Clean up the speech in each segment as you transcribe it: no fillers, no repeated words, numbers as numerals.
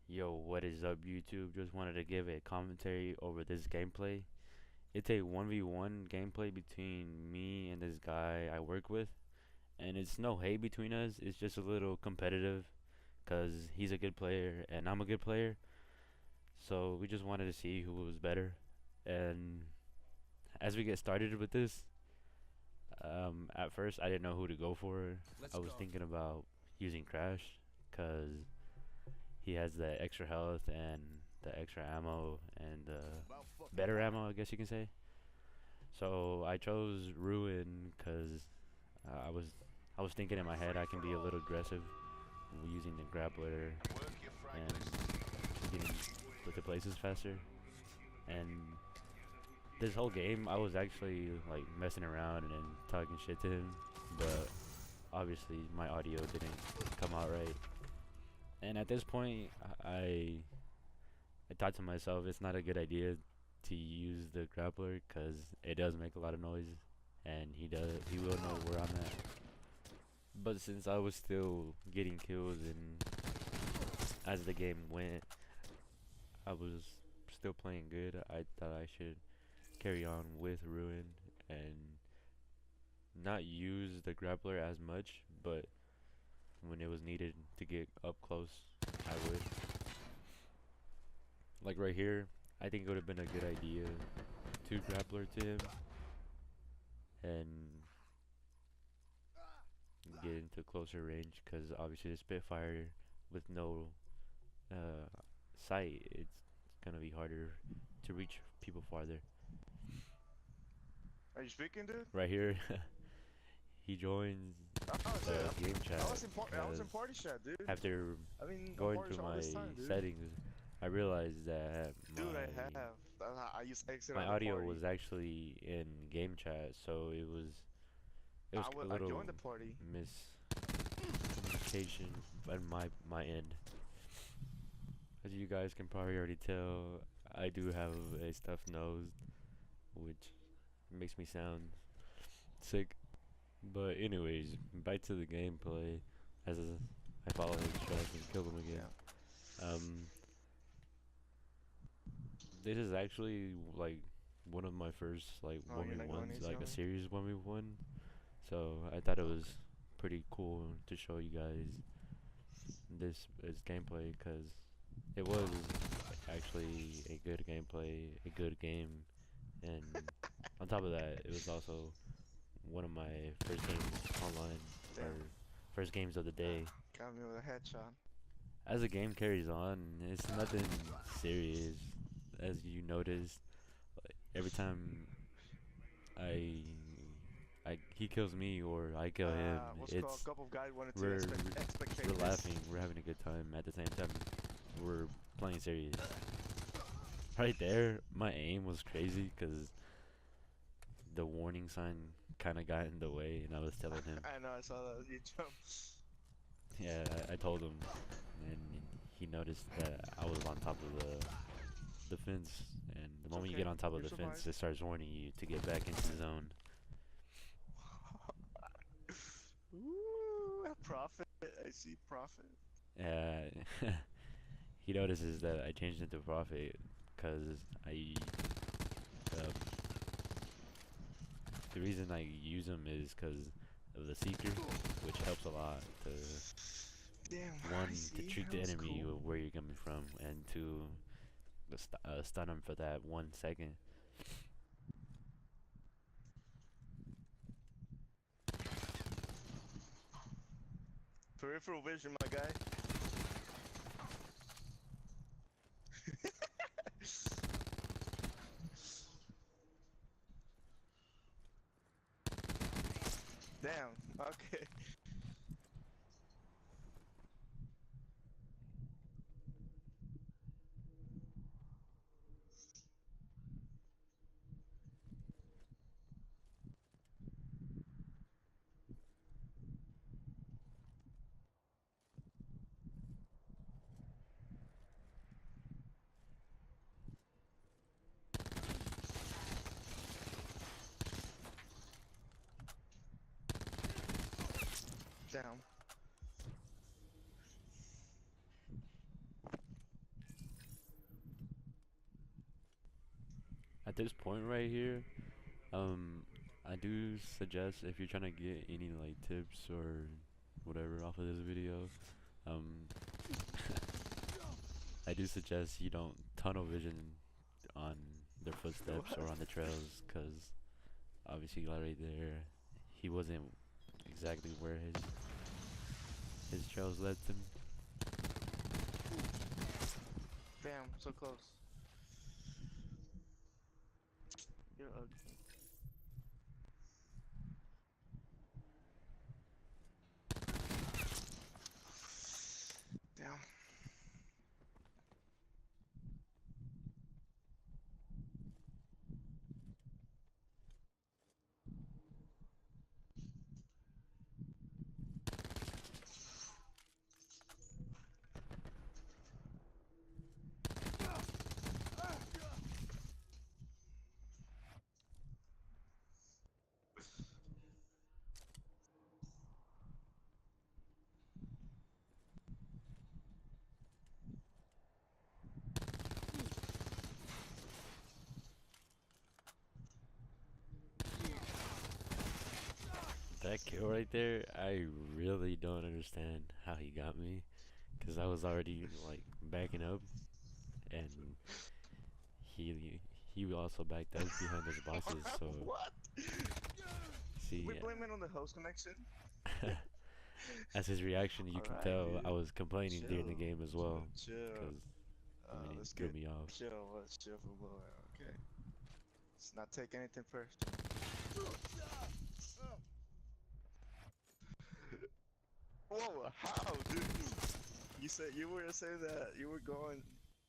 Yo, what is up, YouTube? Just wanted to give a commentary over this gameplay. It's a 1v1 gameplay between me and this guy I work with, and it's no hate between us. It's just a little competitive because he's a good player and I'm a good player. So we just wanted to see who was better. And as we get started with this, at first I didn't know who to go for. I was thinking about using Crash because he has the extra health and the extra ammo and better ammo, I guess you can say. So I chose Ruin because I was I was thinking in my head I can be a little aggressive using the grappler and getting to places faster. And this whole game I was actually like messing around and talking shit to him, but obviously my audio didn't come out right. And at this point, I thought to myself, it's not a good idea to use the grappler because it does make a lot of noise, and he will know where I'm at. But since I was still getting kills and as the game went, I was still playing good. I thought I should carry on with Ruin and not use the grappler as much, but when it was needed to get up close, I would. Like right here, I think it would have been a good idea to grappler to him and get into closer range because obviously the Spitfire with no uh, sight, it's gonna be harder to reach people farther. Are you speaking, dude? Right here, he joins Oh, the shit. game chat I was because in party chat, dude. after I've been on going party through chat all my this time, dude. settings, I realized that Dude, I have. I used to exit my out the audio party. was actually in game chat, so it was a I little joined the party. miscommunication on my end. As you guys can probably already tell, I do have a stuffed nose, which makes me sound sick. But anyways, back to the gameplay. As I follow his tracks and kill him again. Yeah. Um, this is actually like one of my first like Oh, one you're v not going ones, easy like on a me? series 1v1. So I thought it was Okay. pretty cool to show you guys this gameplay because it was actually a good gameplay, a good game, and on top of that, it was also one of my first games online or Damn. first games of the day. Got me with a headshot. As the game carries on, it's nothing serious. As you notice, like, every time I he kills me or I kill him, What's it called? it's A couple of guys wanted to we're expectate we're this. laughing, we're having a good time. At the same time, we're playing serious. Right there, my aim was crazy because the warning sign kind of got in the way, and I was telling him, I know, I saw that. You jumped. yeah, I told him, and he noticed that I was on top of the fence, and the It's moment you okay. get on top of You the fence, survived. it starts warning you to get back into the zone. Ooh, profit. I see profit. Uh, he notices that I changed into profit because um, the reason I use him is because of the seeker, which helps a lot to Damn, I one to see. treat the That was enemy cool. where you're coming from, and to stun him for that 1 second. Peripheral vision, my guy. Damn. Okay. Damn. At this point right here, um, I do suggest if you're trying to get any like tips or whatever off of this video, um, I do suggest you don't tunnel vision on their footsteps or What? on the trails, cause obviously like right there, he wasn't exactly where his trails led him. Damn, so close. You're ugly. Damn. That kill right there, I really don't understand how he got me, cause I was already like backing up, and he he also backed up behind those boxes. So What? see, We blame it on the host connection. as his reaction, you can Alright, tell I dude. was complaining during the Chill. game as well, Chill. cause I mean it Let's threw get me off. chill. Let's chill for a moment. Okay. Let's not take anything first. Whoa, how, dude? You said you were saying that you were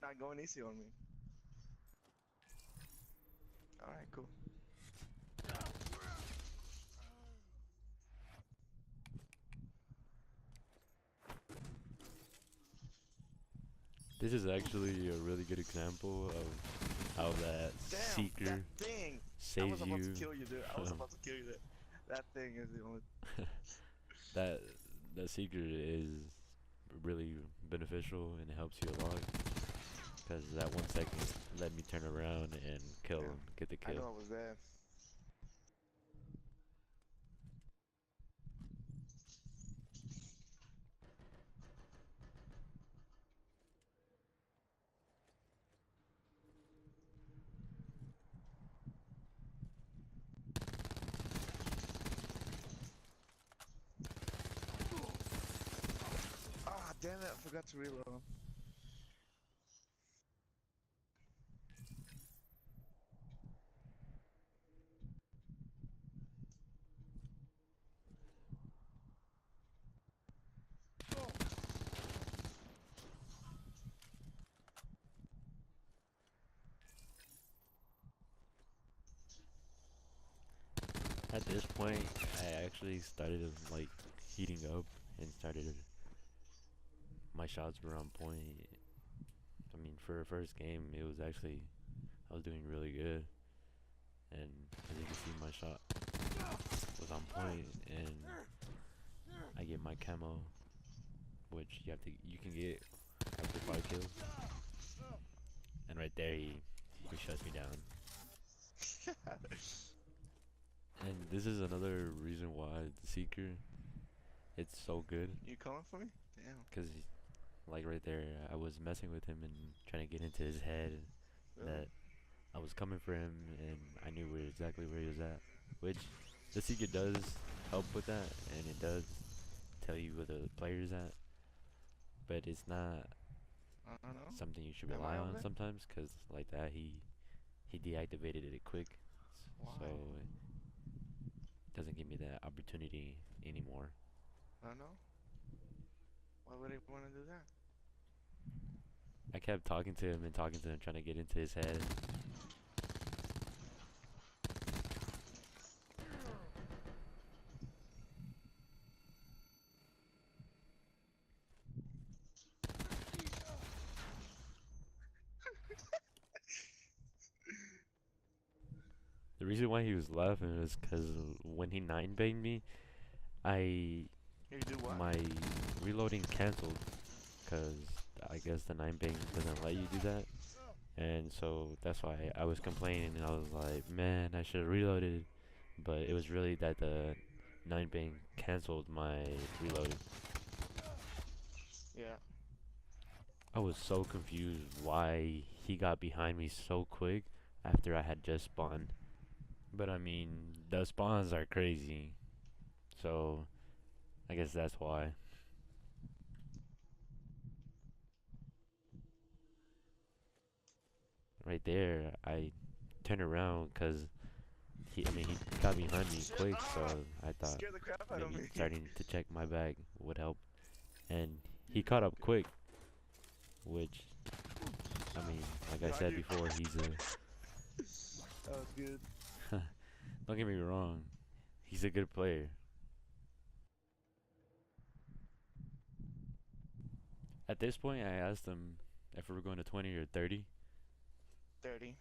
not going easy on me. All right, cool. This is actually a really good example of how that Damn, seeker that thing. I saves was about to you. kill you, dude. I was about to kill you. That thing is the only. that that seeker is really beneficial and helps you a lot. Cause that 1 second let me turn around and kill Damn. him, get the I kill. know I was there. Ah, damn it! I forgot to reload. At this point, I actually started like heating up and started. My shots were on point. I mean, for a first game, it was actually I was doing really good, and as you can see, my shot was on point, and I get my camo, which you can get after 5 kills, and right there he shuts me down. And this is another reason why the Seeker it's so good, You coming for me? Damn. cause like right there I was messing with him and trying to get into his head Really? that I was coming for him and I knew exactly where he was at, which the Seeker does help with that, and it does tell you where the player's at, but it's not I don't know. something you should Am rely I over on there? sometimes, cause like that he deactivated it quick, Why? so it doesn't give me that opportunity anymore. I don't know. Why would he want to do that? I kept talking to him and talking to him, trying to get into his head. The reason why he was laughing is because when he 9 banged me, I You do what? my reloading canceled because I guess the 9 bang doesn't let you do that. And so that's why I was complaining, and I was like, man, I should have reloaded. But it was really that the 9 bang canceled my reloading. Yeah. I was so confused why he got behind me so quick after I had just spawned. But I mean, the spawns are crazy. So I guess that's why. Right there, I turned around because he got behind me Shit! quick, so Ah! I thought Scared the crap out of maybe me. starting to check my bag would help. And he caught up quick, which, I mean, like I Behind said you. before, he's That was good. don't get me wrong, he's a good player. At this point, I asked him if we were going to 20 or 30, 30.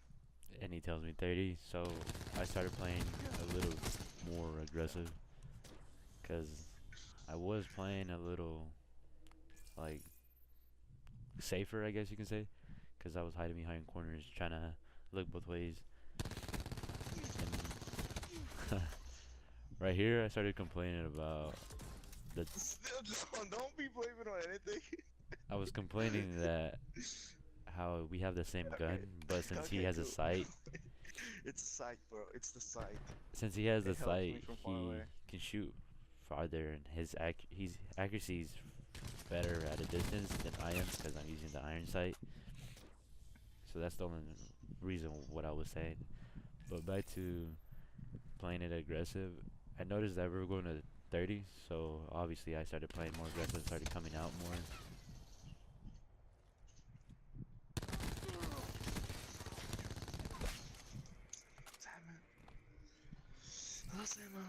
and he tells me 30, so I started playing a little more aggressive, because I was playing a little, like, safer, I guess you can say, because I was hiding behind corners trying to look both ways. And right here, I started complaining about the. Don't be blaming on anything. I was complaining that how we have the same gun, Okay. but since he Okay, has a cool. sight, It's the sight, bro. It's the sight. since he has the It helps me sight, from far he away. can shoot farther, and his accuracy is better at a distance than I am because I'm using the iron sight. So that's the only reason what I was saying. But back to playing it aggressive, I noticed that we were going to 30, so obviously I started playing more aggressive, started coming out more. Damn it. Lost ammo.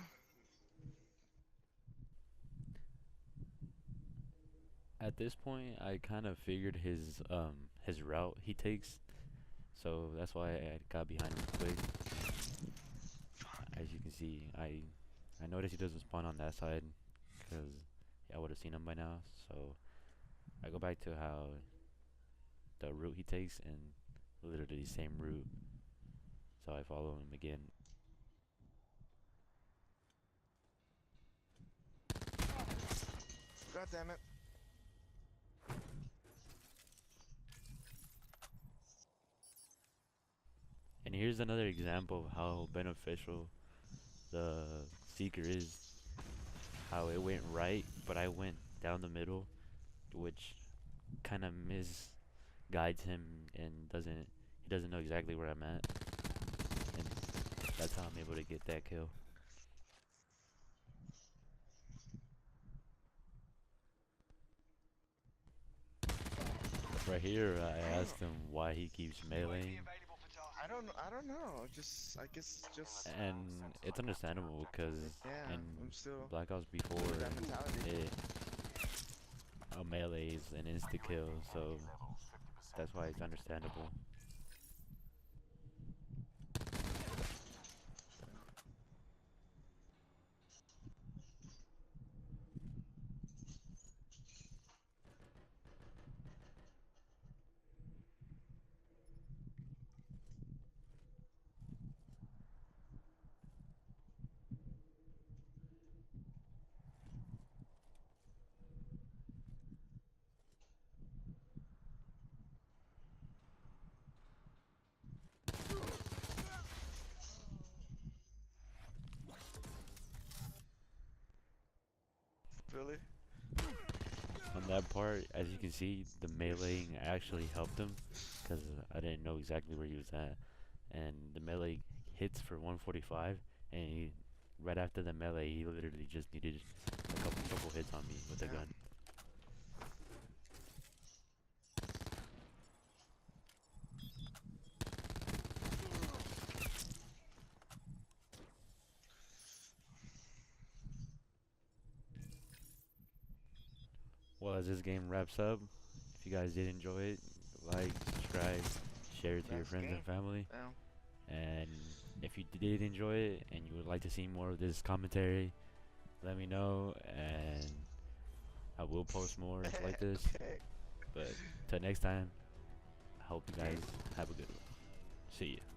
At this point, I kind of figured his route he takes, so that's why I got behind him quick. As you can see, I noticed he doesn't spawn on that side, cause I would have seen him by now. So I go back to how the route he takes, and literally same route. So I follow him again. God damn it. And here's another example of how beneficial the Seeker is. How it went right, but I went down the middle, which kind of misguides him and he doesn't know exactly where I'm at, and that's how I'm able to get that kill. Right here, I asked him why he keeps meleeing, I don't know. Just I guess it's just and it's understandable because yeah. in I'm still Black Ops before, with that mentality. it a melee is an insta kill, so that's why it's understandable. Really? On that part, as you can see, the meleeing actually helped him because I didn't know exactly where he was at, and the melee hits for 145, and right after the melee, he literally just needed a couple hits on me with a Yeah. gun. Well, as this game wraps up, if you guys did enjoy it, like, subscribe, share it to your Nice friends and game. family. Yeah. And if you did enjoy it and you would like to see more of this commentary, let me know, and I will post more like this. Okay. But till next time, hope you guys have a good one. See ya.